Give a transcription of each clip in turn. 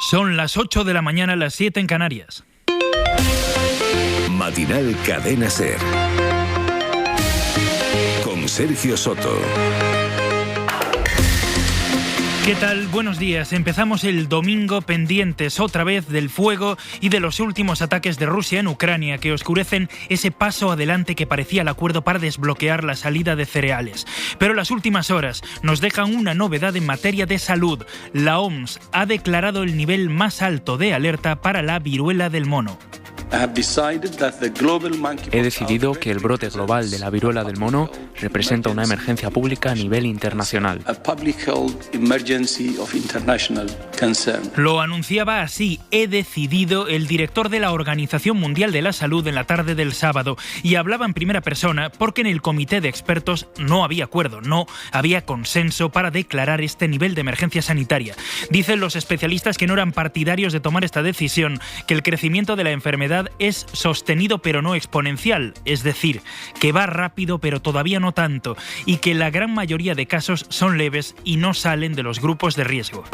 Son las 8 de la mañana, las 7 en Canarias. Matinal Cadena SER. Con Sergio Soto. ¿Qué tal? Buenos días. Empezamos el domingo pendientes otra vez del fuego y de los últimos ataques de Rusia en Ucrania que oscurecen ese paso adelante que parecía el acuerdo para desbloquear la salida de cereales. Pero las últimas horas nos dejan una novedad en materia de salud. La OMS ha declarado el nivel más alto de alerta para la viruela del mono. He decidido que el brote global de la viruela del mono representa una emergencia pública a nivel internacional. Lo anunciaba así, he decidido, el director de la Organización Mundial de la Salud en la tarde del sábado, y hablaba en primera persona porque en el comité de expertos no había acuerdo, no había consenso para declarar este nivel de emergencia sanitaria. Dicen los especialistas que no eran partidarios de tomar esta decisión, que el crecimiento de la enfermedad es sostenido pero no exponencial, es decir, que va rápido pero todavía no tanto, y que la gran mayoría de casos son leves y no salen de los grupos de riesgo.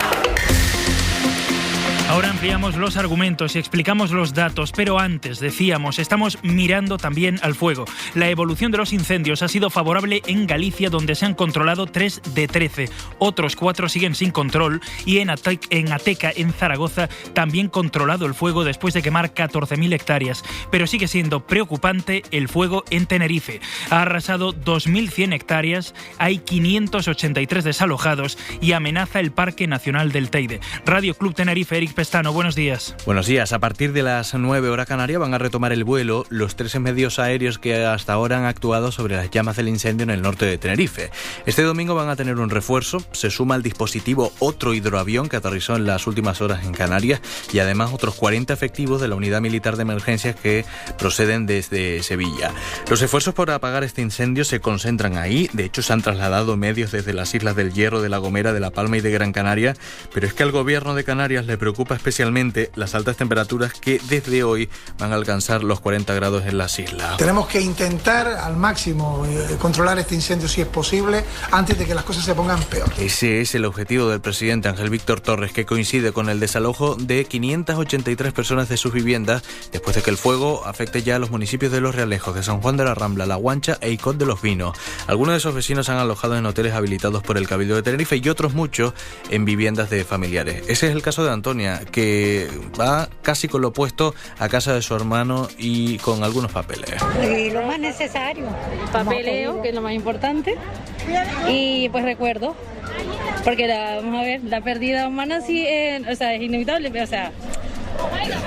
Ahora ampliamos los argumentos y explicamos los datos, pero antes, decíamos, estamos mirando también al fuego. La evolución de los incendios ha sido favorable en Galicia, donde se han controlado 3 de 13. Otros 4 siguen sin control y en Ateca, en Zaragoza, también controlado el fuego después de quemar 14.000 hectáreas. Pero sigue siendo preocupante el fuego en Tenerife. Ha arrasado 2.100 hectáreas, hay 583 desalojados y amenaza el Parque Nacional del Teide. Radio Club Tenerife, Eric Pestano, buenos días. Buenos días. A partir de las 9 hora canaria van a retomar el vuelo los 3 medios aéreos que hasta ahora han actuado sobre las llamas del incendio en el norte de Tenerife. Este domingo van a tener un refuerzo, se suma al dispositivo otro hidroavión que aterrizó en las últimas horas en Canarias y además otros 40 efectivos de la Unidad Militar de Emergencias que proceden desde Sevilla. Los esfuerzos por apagar este incendio se concentran ahí, de hecho se han trasladado medios desde las Islas del Hierro, de La Gomera, de La Palma y de Gran Canaria, pero es que al gobierno de Canarias le preocupa especialmente las altas temperaturas que desde hoy van a alcanzar los 40 grados en las islas. Tenemos que intentar al máximo controlar este incendio si es posible antes de que las cosas se pongan peor. Ese es el objetivo del presidente Ángel Víctor Torres, que coincide con el desalojo de 583 personas de sus viviendas después de que el fuego afecte ya a los municipios de Los Realejos, de San Juan de la Rambla, La Guancha e Icod de los Vinos. Algunos de esos vecinos han alojado en hoteles habilitados por el Cabildo de Tenerife y otros muchos en viviendas de familiares. Ese es el caso de Antonia, que va casi con lo opuesto a casa de su hermano y con algunos papeles. Y lo más necesario, papeleo, que es lo más importante, y pues recuerdo, porque la pérdida humana sí es inevitable, pero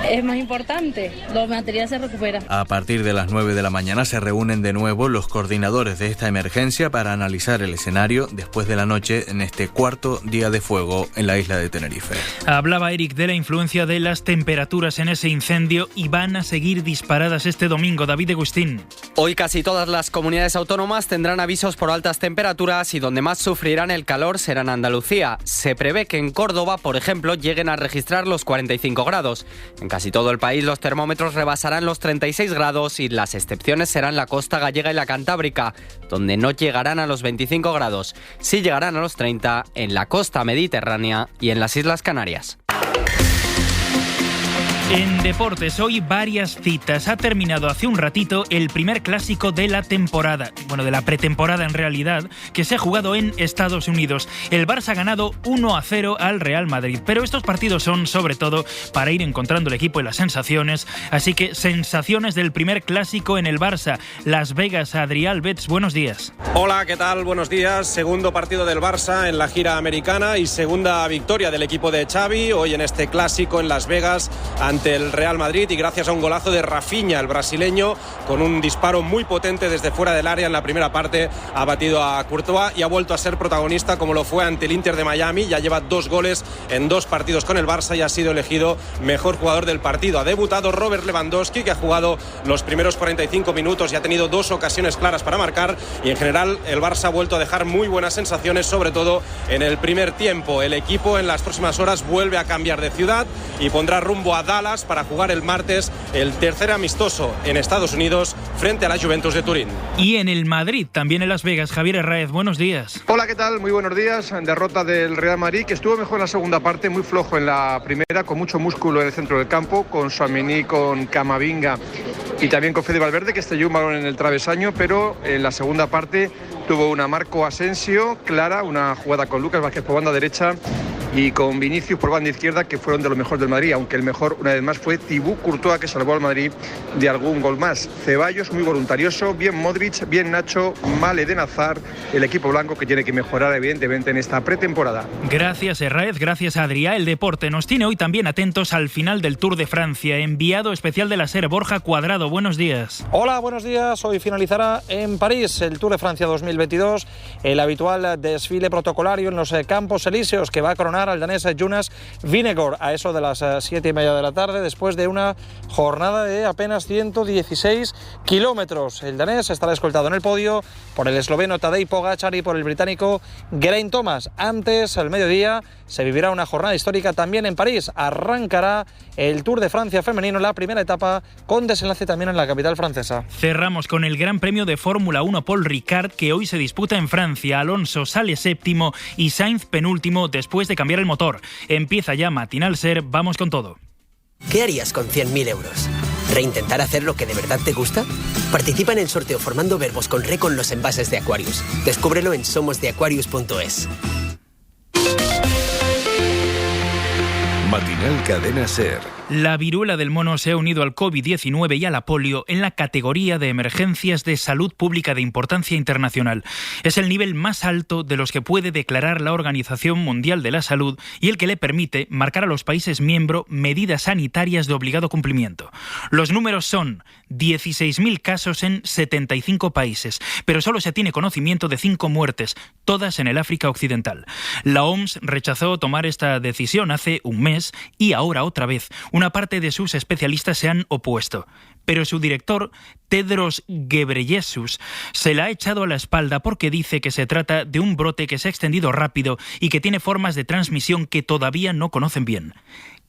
es más importante, lo material se recupera. A partir de las 9 de la mañana se reúnen de nuevo los coordinadores de esta emergencia para analizar el escenario después de la noche en este cuarto día de fuego en la isla de Tenerife. Hablaba Eric de la influencia de las temperaturas en ese incendio y van a seguir disparadas este domingo. David Agustín. Hoy casi todas las comunidades autónomas tendrán avisos por altas temperaturas y donde más sufrirán el calor será en Andalucía. Se prevé que en Córdoba, por ejemplo, lleguen a registrar los 45 grados. En casi todo el país los termómetros rebasarán los 36 grados y las excepciones serán la costa gallega y la cantábrica, donde no llegarán a los 25 grados. Sí llegarán a los 30 en la costa mediterránea y en las Islas Canarias. En deportes, hoy varias citas. Ha terminado hace un ratito el primer clásico de la temporada, de la pretemporada en realidad, que se ha jugado en Estados Unidos. El Barça ha ganado 1-0 al Real Madrid, pero estos partidos son sobre todo para ir encontrando el equipo y las sensaciones. Así que sensaciones del primer clásico en el Barça. Las Vegas, Adrián Betts, buenos días. Hola, ¿qué tal? Buenos días. Segundo partido del Barça en la gira americana y segunda victoria del equipo de Xavi hoy en este clásico en Las Vegas ante el Real Madrid, y gracias a un golazo de Rafinha, el brasileño, con un disparo muy potente desde fuera del área en la primera parte, ha batido a Courtois y ha vuelto a ser protagonista como lo fue ante el Inter de Miami. Ya lleva 2 goles en 2 partidos con el Barça y ha sido elegido mejor jugador del partido. Ha debutado Robert Lewandowski, que ha jugado los primeros 45 minutos y ha tenido 2 ocasiones claras para marcar, y en general el Barça ha vuelto a dejar muy buenas sensaciones, sobre todo en el primer tiempo. El equipo en las próximas horas vuelve a cambiar de ciudad y pondrá rumbo a Dallas Dallas para jugar el martes el tercer amistoso en Estados Unidos frente a la Juventus de Turín. Y en el Madrid, también en Las Vegas, Javier Herráez, buenos días. Hola, ¿qué tal? Muy buenos días. Derrota del Real Madrid, que estuvo mejor en la segunda parte, muy flojo en la primera, con mucho músculo en el centro del campo, con Tchouaméni, con Camavinga y también con Fede Valverde, que estrelló un balón en el travesaño, pero en la segunda parte tuvo una Marco Asensio clara, una jugada con Lucas Vázquez por banda derecha y con Vinicius por banda izquierda, que fueron de los mejores del Madrid, aunque el mejor una vez más fue Thibaut Courtois, que salvó al Madrid de algún gol más. Ceballos muy voluntarioso, bien Modric, bien Nacho, mal Eden Hazard, el equipo blanco que tiene que mejorar evidentemente en esta pretemporada. Gracias Herráez, gracias Adrià. El deporte nos tiene hoy también atentos al final del Tour de Francia. Enviado especial de la SER, Borja Cuadrado, buenos días. Hola, buenos días. Hoy finalizará en París el Tour de Francia 2022, el habitual desfile protocolario en los Campos Elíseos, que va a coronar al danés Jonas Vingegaard a eso de las 7:30 de la tarde, después de una jornada de apenas 116 kilómetros. El danés estará escoltado en el podio por el esloveno Tadej Pogačar y por el británico Geraint Thomas. Antes, al mediodía, se vivirá una jornada histórica también en París. Arrancará el Tour de Francia femenino, la primera etapa, con desenlace también en la capital francesa. Cerramos con el Gran Premio de Fórmula 1 Paul Ricard, que hoy se disputa en Francia. Alonso sale séptimo y Sainz penúltimo después de cambiar el motor. Empieza ya Matinal SER, vamos con todo. ¿Qué harías con 100.000 euros? ¿Reintentar hacer lo que de verdad te gusta? Participa en el sorteo formando verbos con re con los envases de Aquarius. Descúbrelo en somosdeaquarius.es. Matinal Cadena SER. La viruela del mono se ha unido al COVID-19 y a la polio en la categoría de emergencias de salud pública de importancia internacional. Es el nivel más alto de los que puede declarar la Organización Mundial de la Salud y el que le permite marcar a los países miembros medidas sanitarias de obligado cumplimiento. Los números son 16.000 casos en 75 países, pero solo se tiene conocimiento de 5 muertes, todas en el África Occidental. La OMS rechazó tomar esta decisión hace un mes y ahora otra vez. Una parte de sus especialistas se han opuesto, pero su director, Tedros Ghebreyesus, se la ha echado a la espalda porque dice que se trata de un brote que se ha extendido rápido y que tiene formas de transmisión que todavía no conocen bien.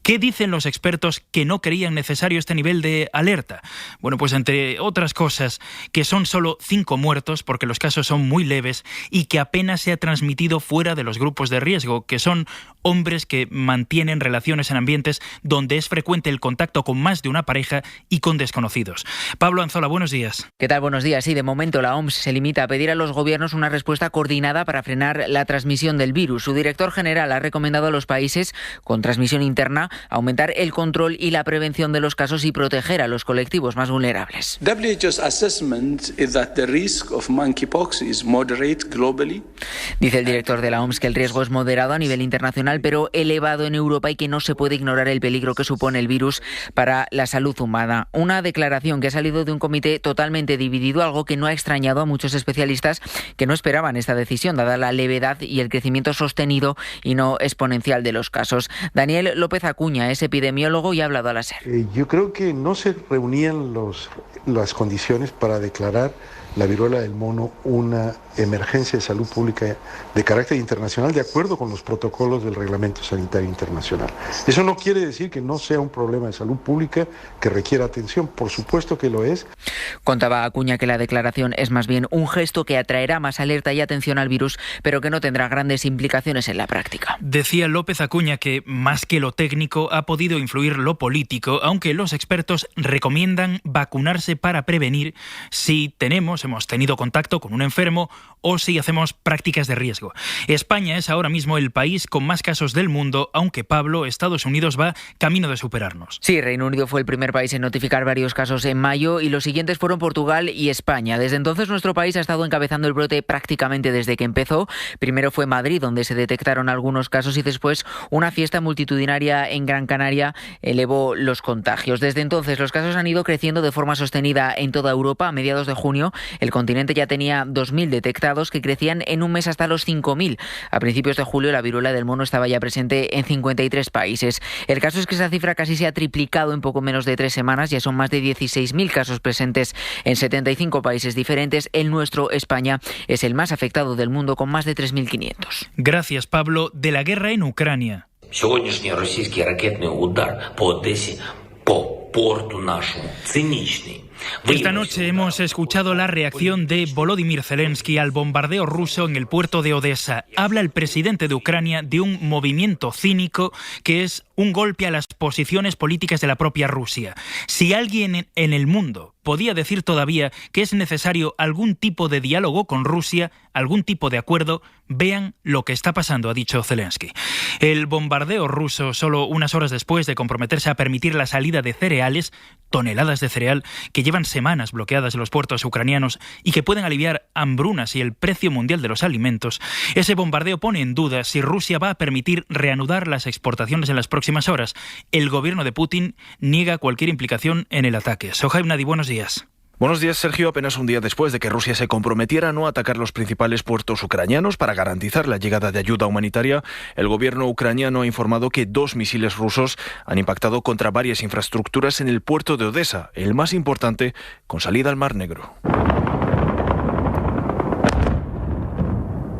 ¿Qué dicen los expertos que no creían necesario este nivel de alerta? Bueno, pues entre otras cosas, que son solo 5 muertos porque los casos son muy leves y que apenas se ha transmitido fuera de los grupos de riesgo, que son hombres que mantienen relaciones en ambientes donde es frecuente el contacto con más de una pareja y con desconocidos. Pablo Anzola, buenos días. ¿Qué tal? Buenos días. Sí, de momento la OMS se limita a pedir a los gobiernos una respuesta coordinada para frenar la transmisión del virus. Su director general ha recomendado a los países con transmisión interna aumentar el control y la prevención de los casos y proteger a los colectivos más vulnerables. WHO's assessment is that the risk of monkeypox is moderate globally. Dice el director de la OMS que el riesgo es moderado a nivel internacional, pero elevado en Europa y que no se puede ignorar el peligro que supone el virus para la salud humana. Una declaración que ha salido de un comité totalmente dividido, algo que no ha extrañado a muchos especialistas que no esperaban esta decisión, dada la levedad y el crecimiento sostenido y no exponencial de los casos. Daniel López Acuña es epidemiólogo y ha hablado a la SER. Yo creo que no se reunían las condiciones para declarar la viruela del mono una emergencia de salud pública de carácter internacional de acuerdo con los protocolos del Reglamento Sanitario Internacional. Eso no quiere decir que no sea un problema de salud pública que requiera atención, por supuesto que lo es. Contaba Acuña que la declaración es más bien un gesto que atraerá más alerta y atención al virus, pero que no tendrá grandes implicaciones en la práctica. Decía López Acuña que más que lo técnico ha podido influir lo político, aunque los expertos recomiendan vacunarse para prevenir si hemos tenido contacto con un enfermo o si hacemos prácticas de riesgo. España es ahora mismo el país con más casos del mundo, aunque Pablo, Estados Unidos va camino de superarnos. Sí, Reino Unido fue el primer país en notificar varios casos en mayo y los siguientes fueron Portugal y España. Desde entonces nuestro país ha estado encabezando el brote prácticamente desde que empezó. Primero fue Madrid, donde se detectaron algunos casos, y después una fiesta multitudinaria en Gran Canaria elevó los contagios. Desde entonces los casos han ido creciendo de forma sostenida en toda Europa. A mediados de junio el continente ya tenía 2.000 detectados, que crecían en un mes hasta los 5.000. A principios de julio la viruela del mono estaba ya presente en 53 países. El caso es que esa cifra casi se ha triplicado en poco menos de 3 semanas. Ya son más de 16.000 casos presentes en 75 países diferentes. El nuestro, España, es el más afectado del mundo, con más de 3.500. Gracias, Pablo. De la guerra en Ucrania. Esta noche hemos escuchado la reacción de Volodymyr Zelensky al bombardeo ruso en el puerto de Odessa. Habla el presidente de Ucrania de un movimiento cínico que es un golpe a las posiciones políticas de la propia Rusia. Si alguien en el mundo podía decir todavía que es necesario algún tipo de diálogo con Rusia, algún tipo de acuerdo, vean lo que está pasando, ha dicho Zelensky. El bombardeo ruso, solo unas horas después de comprometerse a permitir la salida de cereales, toneladas de cereal que llevan semanas bloqueadas en los puertos ucranianos y que pueden aliviar hambrunas y el precio mundial de los alimentos, ese bombardeo pone en duda si Rusia va a permitir reanudar las exportaciones en las próximas horas. El gobierno de Putin niega cualquier implicación en el ataque. Sohaib Nadi, buenos días. Buenos días, Sergio. Apenas un día después de que Rusia se comprometiera a no atacar los principales puertos ucranianos para garantizar la llegada de ayuda humanitaria, el gobierno ucraniano ha informado que 2 misiles rusos han impactado contra varias infraestructuras en el puerto de Odessa, el más importante con salida al Mar Negro.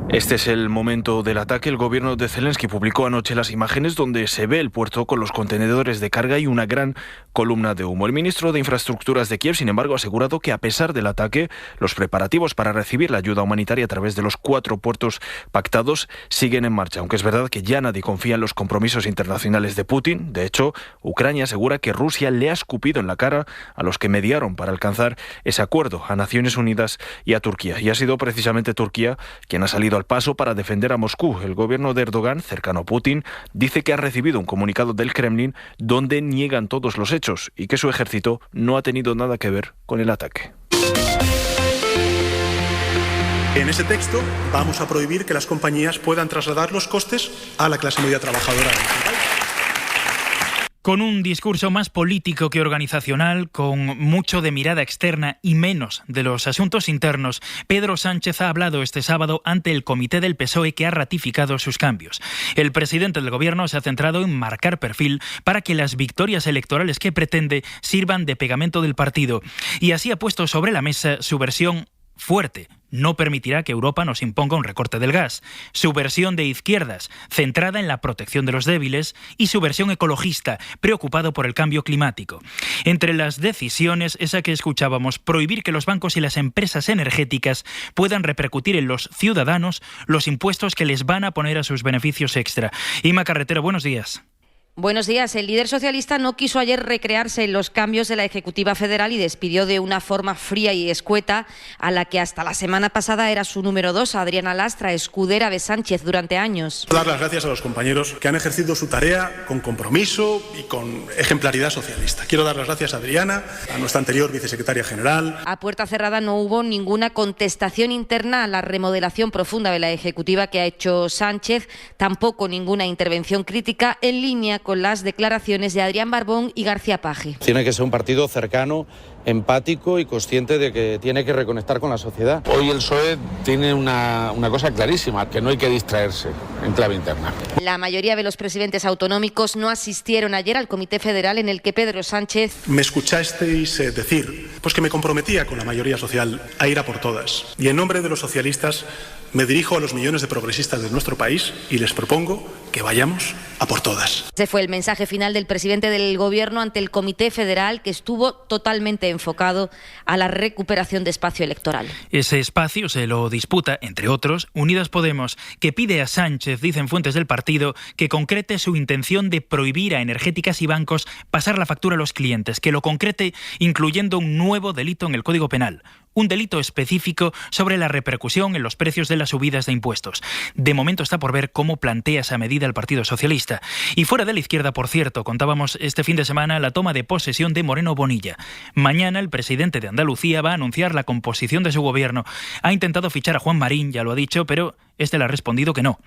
Este es el momento del ataque. El gobierno de Zelensky publicó anoche las imágenes donde se ve el puerto con los contenedores de carga y una gran columna de humo. El ministro de Infraestructuras de Kiev, sin embargo, ha asegurado que a pesar del ataque, los preparativos para recibir la ayuda humanitaria a través de los 4 puertos pactados siguen en marcha, aunque es verdad que ya nadie confía en los compromisos internacionales de Putin. De hecho, Ucrania asegura que Rusia le ha escupido en la cara a los que mediaron para alcanzar ese acuerdo, a Naciones Unidas y a Turquía. Y ha sido precisamente Turquía quien ha salido al paso para defender a Moscú. El gobierno de Erdogan, cercano a Putin, dice que ha recibido un comunicado del Kremlin donde niegan todos los hechos y que su ejército no ha tenido nada que ver con el ataque. En ese texto vamos a prohibir que las compañías puedan trasladar los costes a la clase media trabajadora. Con un discurso más político que organizacional, con mucho de mirada externa y menos de los asuntos internos, Pedro Sánchez ha hablado este sábado ante el comité del PSOE que ha ratificado sus cambios. El presidente del gobierno se ha centrado en marcar perfil para que las victorias electorales que pretende sirvan de pegamento del partido y así ha puesto sobre la mesa su versión fuerte. No permitirá que Europa nos imponga un recorte del gas. Su versión de izquierdas, centrada en la protección de los débiles, y su versión ecologista, preocupado por el cambio climático. Entre las decisiones, esa que escuchábamos, prohibir que los bancos y las empresas energéticas puedan repercutir en los ciudadanos los impuestos que les van a poner a sus beneficios extra. Ima Carretero, buenos días. Buenos días. El líder socialista no quiso ayer recrearse en los cambios de la Ejecutiva Federal y despidió de una forma fría y escueta a la que hasta la semana pasada era su número 2, Adriana Lastra, escudera de Sánchez durante años. Dar las gracias a los compañeros que han ejercido su tarea con compromiso y con ejemplaridad socialista. Quiero dar las gracias a Adriana, a nuestra anterior vicesecretaria general. A puerta cerrada no hubo ninguna contestación interna a la remodelación profunda de la Ejecutiva que ha hecho Sánchez, tampoco ninguna intervención crítica en línea con las declaraciones de Adrián Barbón y García Paje. Tiene que ser un partido cercano, empático y consciente de que tiene que reconectar con la sociedad. Hoy el PSOE tiene una cosa clarísima, que no hay que distraerse en clave interna. La mayoría de los presidentes autonómicos no asistieron ayer al Comité Federal en el que Pedro Sánchez... Me escuchasteis decir pues que me comprometía con la mayoría social a ir a por todas. Y en nombre de los socialistas me dirijo a los millones de progresistas de nuestro país y les propongo que vayamos a por todas. Ese fue el mensaje final del presidente del Gobierno ante el Comité Federal, que estuvo totalmente enfocado a la recuperación de espacio electoral. Ese espacio se lo disputa, entre otros, Unidas Podemos, que pide a Sánchez, dicen fuentes del partido, que concrete su intención de prohibir a energéticas y bancos pasar la factura a los clientes, que lo concrete incluyendo un nuevo delito en el Código Penal. Un delito específico sobre la repercusión en los precios de las subidas de impuestos. De momento está por ver cómo plantea esa medida el Partido Socialista. Y fuera de la izquierda, por cierto, contábamos este fin de semana la toma de posesión de Moreno Bonilla. Mañana el presidente de Andalucía va a anunciar la composición de su gobierno. Ha intentado fichar a Juan Marín, ya lo ha dicho, pero este le ha respondido que no.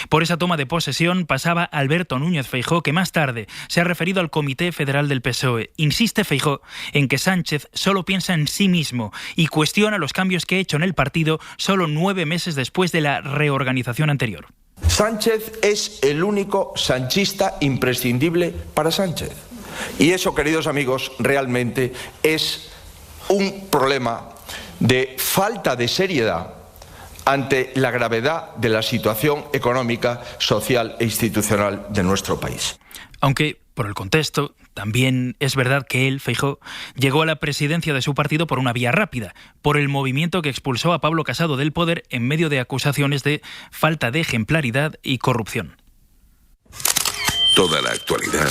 Por esa toma de posesión pasaba Alberto Núñez Feijóo, que más tarde se ha referido al Comité Federal del PSOE. Insiste Feijóo en que Sánchez solo piensa en sí mismo y cuestiona los cambios que ha hecho en el partido solo 9 meses después de la reorganización anterior. Sánchez es el único sanchista imprescindible para Sánchez. Y eso, queridos amigos, realmente es un problema de falta de seriedad ante la gravedad de la situación económica, social e institucional de nuestro país. Aunque por el contexto. También es verdad que él, Feijóo, llegó a la presidencia de su partido por una vía rápida, por el movimiento que expulsó a Pablo Casado del poder en medio de acusaciones de falta de ejemplaridad y corrupción. Toda la actualidad,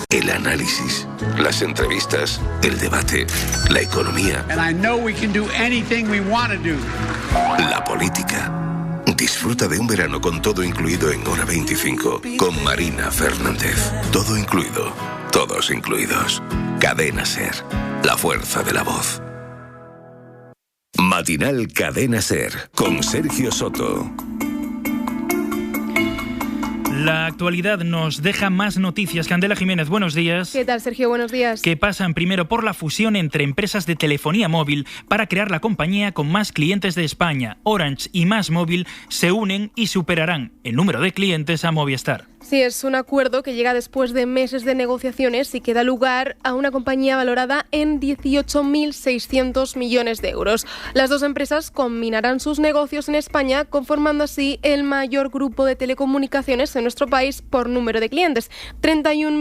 el análisis, las entrevistas, el debate, la economía, la política. Disfruta de un verano con todo incluido en Hora 25 con Marina Fernández. Todo incluido, todos incluidos. Cadena SER, la fuerza de la voz. Matinal Cadena SER con Sergio Soto. La actualidad nos deja más noticias. Candela Jiménez, buenos días. ¿Qué tal, Sergio? Buenos días. Que pasan primero por la fusión entre empresas de telefonía móvil para crear la compañía con más clientes de España. Orange y MásMóvil se unen y superarán el número de clientes a Movistar. Sí, es un acuerdo que llega después de meses de negociaciones y que da lugar a una compañía valorada en 18.600 millones de euros. Las dos empresas combinarán sus negocios en España, conformando así el mayor grupo de telecomunicaciones en nuestro país por número de clientes. 31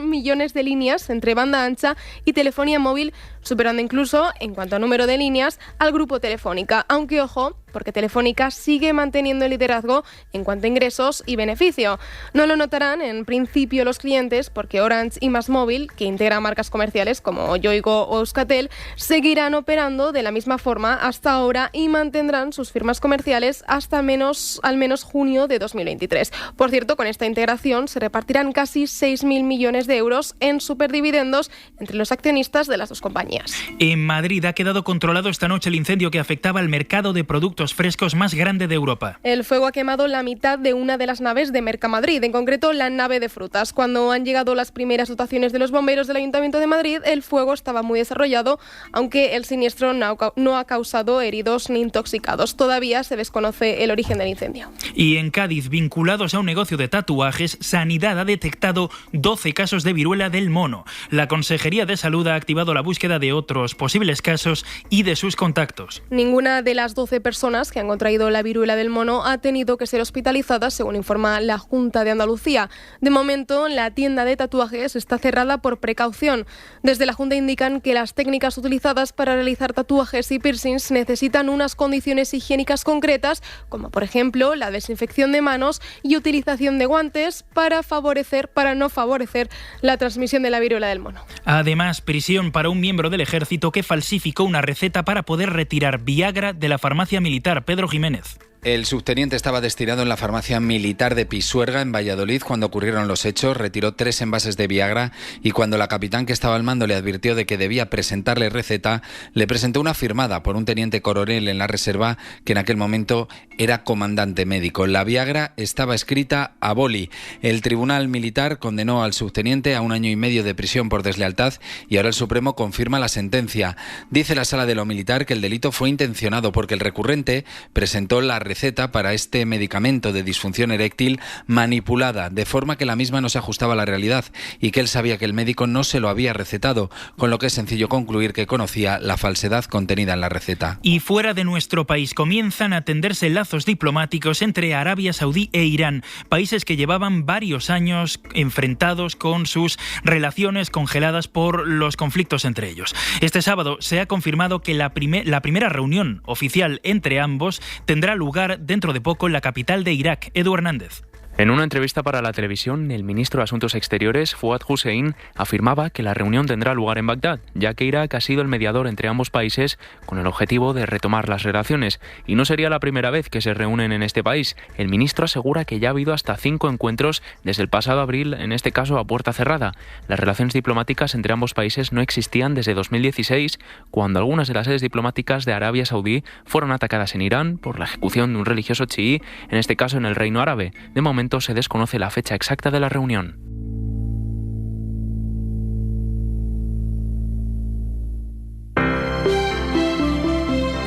millones de líneas entre banda ancha y telefonía móvil, superando incluso, en cuanto a número de líneas, al grupo Telefónica. Aunque, ojo, porque Telefónica sigue manteniendo el liderazgo en cuanto a ingresos y beneficio. No lo notarán en principio los clientes porque Orange y MásMóvil, que integran marcas comerciales como Yoigo o Euskaltel, seguirán operando de la misma forma hasta ahora y mantendrán sus firmas comerciales hasta al menos junio de 2023. Por cierto, con esta integración se repartirán casi 6.000 millones de euros en superdividendos entre los accionistas de las dos compañías. En Madrid ha quedado controlado esta noche el incendio que afectaba al mercado de productos frescos más grande de Europa. El fuego ha quemado la mitad de una de las naves de Mercamadrid, en concreto la nave de frutas. Cuando han llegado las primeras dotaciones de los bomberos del Ayuntamiento de Madrid, el fuego estaba muy desarrollado, aunque el siniestro no ha causado heridos ni intoxicados. Todavía se desconoce el origen del incendio. Y en Cádiz, vinculados a un negocio de tatuajes, Sanidad ha detectado 12 casos de viruela del mono. La Consejería de Salud ha activado la búsqueda de otros posibles casos y de sus contactos. Ninguna de las 12 personas que han contraído la viruela del mono ha tenido que ser hospitalizada, según informa la Junta de Andalucía. De momento, la tienda de tatuajes está cerrada por precaución. Desde la Junta indican que las técnicas utilizadas para realizar tatuajes y piercings necesitan unas condiciones higiénicas concretas, como por ejemplo la desinfección de manos y utilización de guantes para no favorecer la transmisión de la viruela del mono. Además, prisión para un miembro del ejército que falsificó una receta para poder retirar Viagra de la farmacia militar. Pedro Jiménez. El subteniente estaba destinado en la farmacia militar de Pisuerga, en Valladolid, cuando ocurrieron los hechos. Retiró 3 envases de Viagra y cuando la capitán que estaba al mando le advirtió de que debía presentarle receta, le presentó una firmada por un teniente coronel en la reserva que en aquel momento era comandante médico. La Viagra estaba escrita a boli. El tribunal militar condenó al subteniente a 1 año y medio de prisión por deslealtad y ahora el Supremo confirma la sentencia. Dice la Sala de lo Militar que el delito fue intencionado porque el recurrente presentó la receta para este medicamento de disfunción eréctil manipulada, de forma que la misma no se ajustaba a la realidad y que él sabía que el médico no se lo había recetado, con lo que es sencillo concluir que conocía la falsedad contenida en la receta. Y fuera de nuestro país comienzan a tenderse lazos diplomáticos entre Arabia Saudí e Irán, países que llevaban varios años enfrentados con sus relaciones congeladas por los conflictos entre ellos. Este sábado se ha confirmado que la primera reunión oficial entre ambos tendrá lugar dentro de poco en la capital de Irak. Edu Hernández. En una entrevista para la televisión, el ministro de Asuntos Exteriores, Fuad Hussein, afirmaba que la reunión tendrá lugar en Bagdad, ya que Irak ha sido el mediador entre ambos países con el objetivo de retomar las relaciones. Y no sería la primera vez que se reúnen en este país. El ministro asegura que ya ha habido hasta 5 encuentros desde el pasado abril, en este caso a puerta cerrada. Las relaciones diplomáticas entre ambos países no existían desde 2016, cuando algunas de las sedes diplomáticas de Arabia Saudí fueron atacadas en Irán por la ejecución de un religioso chií, en este caso en el Reino Árabe. De momento se desconoce la fecha exacta de la reunión.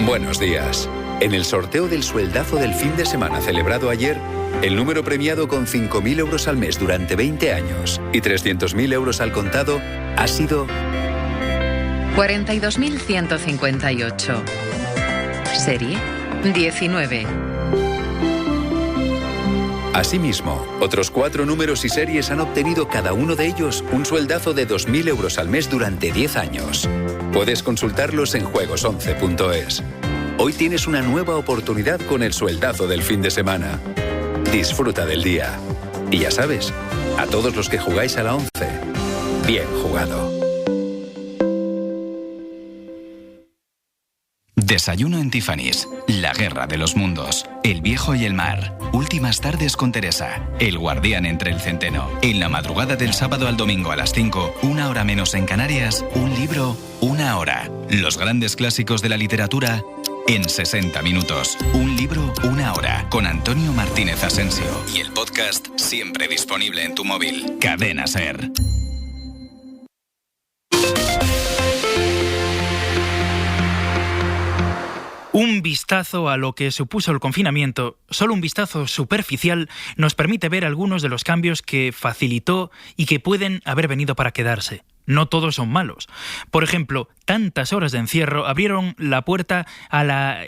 Buenos días. En el sorteo del sueldazo del fin de semana celebrado ayer, el número premiado con 5.000 euros al mes durante 20 años y 300.000 euros al contado ha sido 42.158. Serie 19. Asimismo, otros 4 números y series han obtenido cada uno de ellos un sueldazo de 2.000 euros al mes durante 10 años. Puedes consultarlos en juegos11.es. Hoy tienes una nueva oportunidad con el sueldazo del fin de semana. Disfruta del día. Y ya sabes, a todos los que jugáis a la 11, bien jugado. Desayuno en Tiffany's, la guerra de los mundos, el viejo y el mar, últimas tardes con Teresa, el guardián entre el centeno. En la madrugada del sábado al domingo a las 5, 1 hora menos en Canarias, un libro, 1 hora. Los grandes clásicos de la literatura en 60 minutos. Un libro, 1 hora, con Antonio Martínez Asensio. Y el podcast siempre disponible en tu móvil. Cadena SER. Un vistazo a lo que supuso el confinamiento, solo un vistazo superficial, nos permite ver algunos de los cambios que facilitó y que pueden haber venido para quedarse. No todos son malos. Por ejemplo, tantas horas de encierro abrieron la puerta a la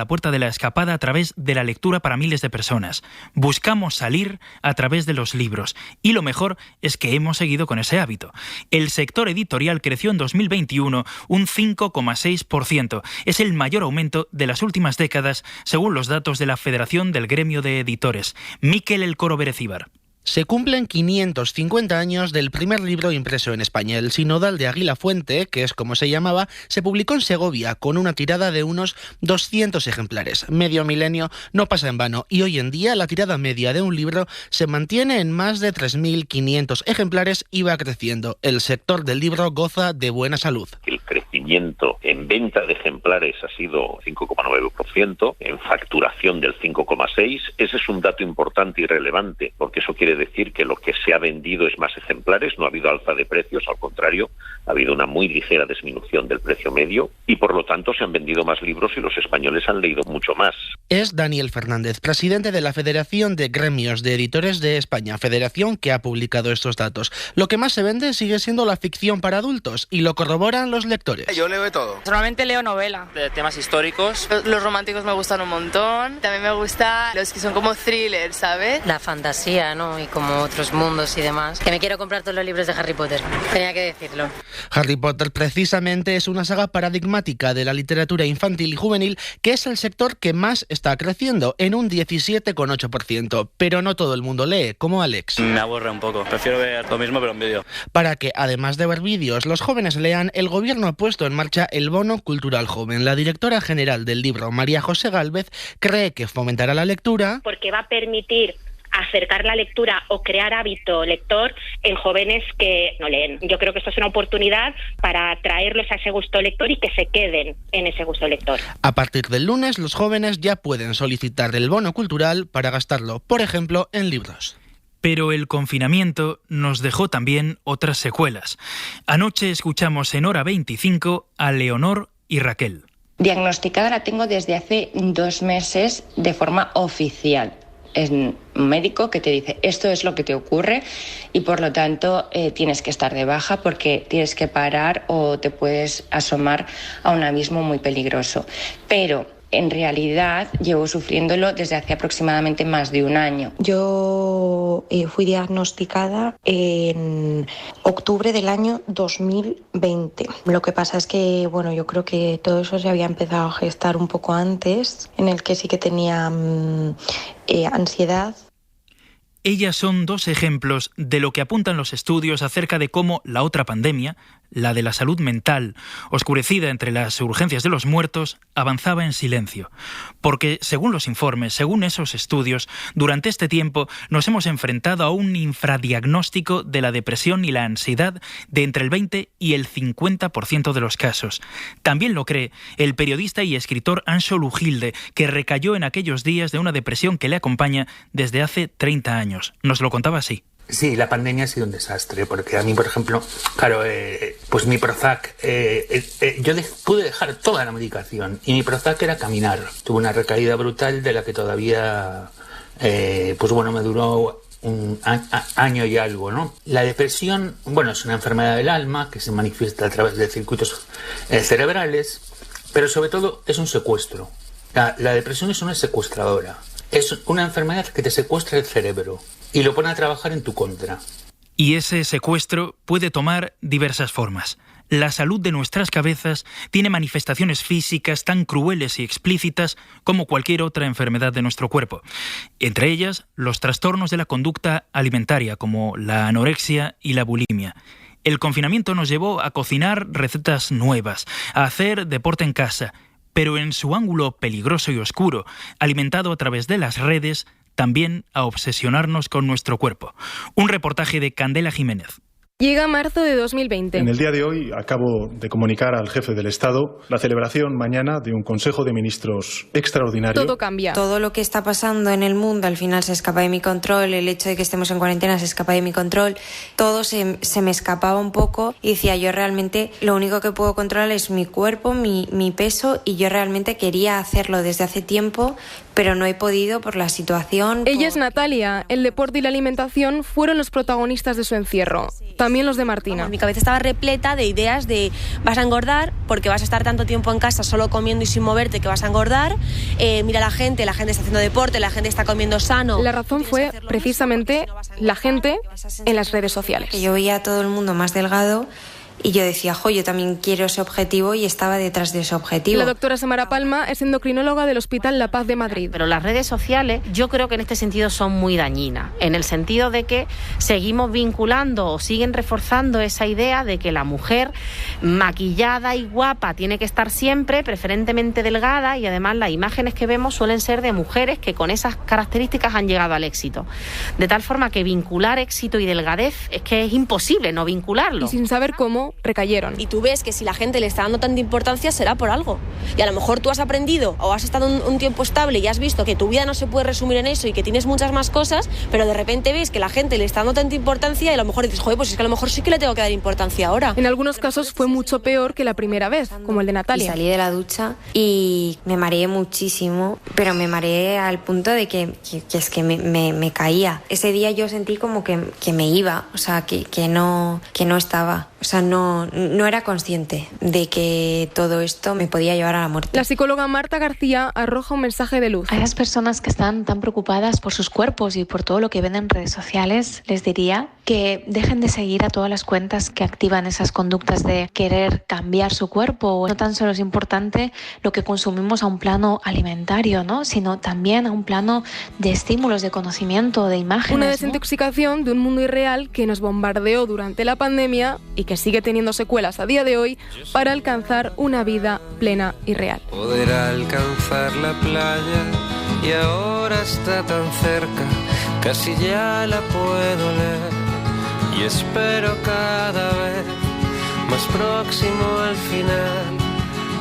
puerta de la escapada a través de la lectura para miles de personas. Buscamos salir a través de los libros. Y lo mejor es que hemos seguido con ese hábito. El sector editorial creció en 2021 un 5,6%. Es el mayor aumento de las últimas décadas, según los datos de la Federación del Gremio de Editores. Mikel El Coro Berecíbar. Se cumplen 550 años del primer libro impreso en España. El Sinodal de Aguila Fuente, que es como se llamaba, se publicó en Segovia con una tirada de unos 200 ejemplares. Medio milenio no pasa en vano y hoy en día la tirada media de un libro se mantiene en más de 3.500 ejemplares y va creciendo. El sector del libro goza de buena salud. El crecimiento en venta de ejemplares ha sido 5,9%, en facturación del 5,6%. Ese es un dato importante y relevante, porque eso quiere decir que lo que se ha vendido es más ejemplares, no ha habido alza de precios, al contrario, ha habido una muy ligera disminución del precio medio y por lo tanto se han vendido más libros y los españoles han leído mucho más. Es Daniel Fernández, presidente de la Federación de Gremios de Editores de España, federación que ha publicado estos datos. Lo que más se vende sigue siendo la ficción para adultos y lo corroboran los lectores. Yo leo de todo. Normalmente leo novela. De temas históricos. Los románticos me gustan un montón. También me gustan los que son como thrillers, ¿sabes? La fantasía, ¿no? Y como otros mundos y demás. Que me quiero comprar todos los libros de Harry Potter. Tenía que decirlo. Harry Potter precisamente es una saga paradigmática de la literatura infantil y juvenil, que es el sector que más está creciendo, en un 17,8%. Pero no todo el mundo lee, como Alex. Me aburre un poco. Prefiero ver lo mismo pero en vídeo. Para que, además de ver vídeos, los jóvenes lean, el gobierno ha puesto en marcha el Bono Cultural Joven. La directora general del libro, María José Gálvez, cree que fomentará la lectura porque va a permitir acercar la lectura o crear hábito lector en jóvenes que no leen. Yo creo que esto es una oportunidad para atraerlos a ese gusto lector y que se queden en ese gusto lector. A partir del lunes, los jóvenes ya pueden solicitar el bono cultural para gastarlo, por ejemplo, en libros. Pero el confinamiento nos dejó también otras secuelas. Anoche escuchamos en Hora 25 a Leonor y Raquel. Diagnosticada la tengo desde hace 2 meses de forma oficial. Es un médico que te dice esto es lo que te ocurre y por lo tanto tienes que estar de baja porque tienes que parar o te puedes asomar a un abismo muy peligroso. Pero en realidad llevo sufriéndolo desde hace aproximadamente más de 1 año. Yo fui diagnosticada en octubre del año 2020. Lo que pasa es que, bueno, yo creo que todo eso se había empezado a gestar un poco antes, en el que sí que tenía ansiedad. Ellas son 2 ejemplos de lo que apuntan los estudios acerca de cómo la otra pandemia, la de la salud mental, oscurecida entre las urgencias de los muertos, avanzaba en silencio. Porque, según los informes, según esos estudios, durante este tiempo nos hemos enfrentado a un infradiagnóstico de la depresión y la ansiedad de entre el 20 y el 50% de los casos. También lo cree el periodista y escritor Anxo Lugilde, que recayó en aquellos días de una depresión que le acompaña desde hace 30 años. Nos lo contaba así. Sí, la pandemia ha sido un desastre, porque a mí, por ejemplo, claro, pues mi Prozac, yo pude dejar toda la medicación y mi Prozac era caminar. Tuve una recaída brutal de la que todavía, pues bueno, me duró un año y algo, ¿no? La depresión, bueno, es una enfermedad del alma que se manifiesta a través de circuitos cerebrales, pero sobre todo es un secuestro. La depresión es una secuestradora. Es una enfermedad que te secuestra el cerebro y lo pone a trabajar en tu contra. Y ese secuestro puede tomar diversas formas. La salud de nuestras cabezas tiene manifestaciones físicas tan crueles y explícitas como cualquier otra enfermedad de nuestro cuerpo. Entre ellas, los trastornos de la conducta alimentaria, como la anorexia y la bulimia. El confinamiento nos llevó a cocinar recetas nuevas, a hacer deporte en casa, pero en su ángulo peligroso y oscuro, alimentado a través de las redes, también a obsesionarnos con nuestro cuerpo. Un reportaje de Candela Jiménez. Llega marzo de 2020. En el día de hoy acabo de comunicar al jefe del Estado la celebración mañana de un Consejo de Ministros extraordinario. Todo cambia. Todo lo que está pasando en el mundo al final se escapa de mi control, el hecho de que estemos en cuarentena se escapa de mi control, todo se me escapaba un poco y decía, yo realmente lo único que puedo controlar es mi cuerpo, mi peso, y yo realmente quería hacerlo desde hace tiempo, pero no he podido por la situación. Ella es Natalia. El deporte y la alimentación fueron los protagonistas de su encierro. También los de Martina. Mi cabeza estaba repleta de ideas de vas a engordar porque vas a estar tanto tiempo en casa solo comiendo y sin moverte que vas a engordar. Mira la gente está haciendo deporte, la gente está comiendo sano. La razón fue precisamente la gente en las redes sociales. Que yo veía a todo el mundo más delgado y yo decía, yo también quiero ese objetivo, y estaba detrás de ese objetivo. La doctora Samara Palma es endocrinóloga del Hospital La Paz de Madrid. Pero las redes sociales yo creo que en este sentido son muy dañinas, en el sentido de que seguimos vinculando o siguen reforzando esa idea de que la mujer maquillada y guapa tiene que estar siempre, preferentemente delgada, y además las imágenes que vemos suelen ser de mujeres que con esas características han llegado al éxito. De tal forma que vincular éxito y delgadez es que es imposible no vincularlo. Y sin saber cómo, recayeron. Y tú ves que si la gente le está dando tanta importancia será por algo. Y a lo mejor tú has aprendido o has estado un tiempo estable y has visto que tu vida no se puede resumir en eso y que tienes muchas más cosas, pero de repente ves que la gente le está dando tanta importancia y a lo mejor dices, pues es que a lo mejor sí que le tengo que dar importancia ahora. En algunos casos fue mucho peor que la primera vez, como el de Natalia. Y salí de la ducha y me mareé muchísimo, pero me mareé al punto de que es que me caía. Ese día yo sentí como que me iba, o sea, que no estaba. O sea, no era consciente de que todo esto me podía llevar a la muerte. La psicóloga Marta García arroja un mensaje de luz. A las personas que están tan preocupadas por sus cuerpos y por todo lo que ven en redes sociales, les diría que dejen de seguir a todas las cuentas que activan esas conductas de querer cambiar su cuerpo. No tan solo es importante lo que consumimos a un plano alimentario, ¿no?, sino también a un plano de estímulos, de conocimiento, de imágenes. Una desintoxicación de un mundo irreal que nos bombardeó durante la pandemia y que sigue teniendo secuelas a día de hoy para alcanzar una vida plena y real. Poder alcanzar la playa y ahora está tan cerca, casi ya la puedo leer y espero cada vez más próximo al final.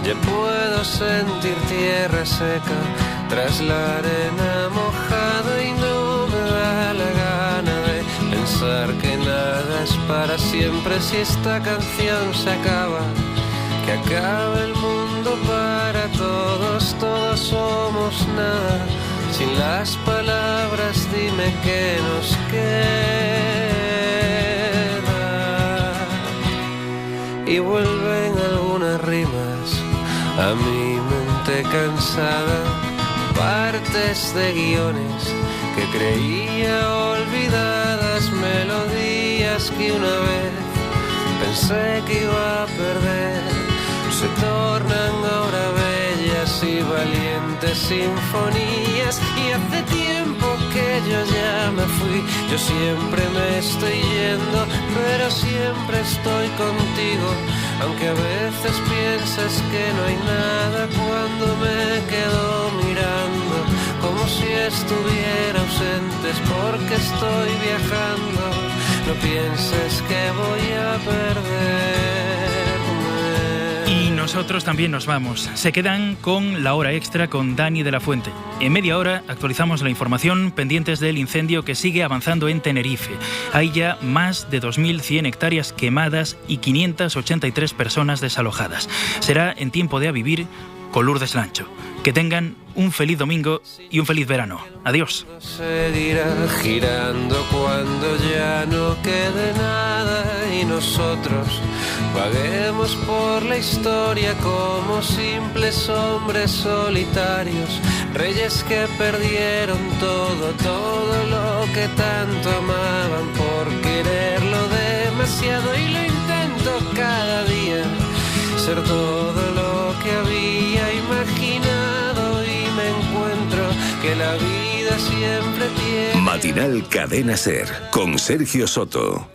Ya puedo sentir tierra seca tras la arena mojada y no me da la gana de pensar que nada es para siempre. Si esta canción se acaba, que acabe el mundo para todos, todos somos nada. Sin las palabras dime qué nos queda. Y vuelven algunas rimas a mi mente cansada, partes de guiones que creía olvidadas, melodías que una vez pensé que iba a perder, se tornan ahora bellas y valientes sinfonías. Y hace tiempo que yo ya me fui, yo siempre me estoy yendo, pero siempre estoy contigo, aunque a veces pienses que no hay nada cuando me quedo mirando, como si estuviera ausente, es porque estoy viajando, no pienses que voy a perderme. Y nosotros también nos vamos. Se quedan con la hora extra con Dani de la Fuente. En media hora actualizamos la información pendientes del incendio que sigue avanzando en Tenerife. Hay ya más de 2.100 hectáreas quemadas y 583 personas desalojadas. Será en Tiempo de A Vivir con Lourdes Lancho. Que tengan un feliz domingo y un feliz verano. Adiós. Seguirá girando cuando ya no quede nada y nosotros Vaguemos por la historia como simples hombres solitarios, reyes que perdieron todo lo que tanto amaban por quererlo demasiado. Y lo intento cada día, ser todo lo que había imaginado, y me encuentro que la vida siempre tiene... Matinal Cadena SER con Sergio Soto.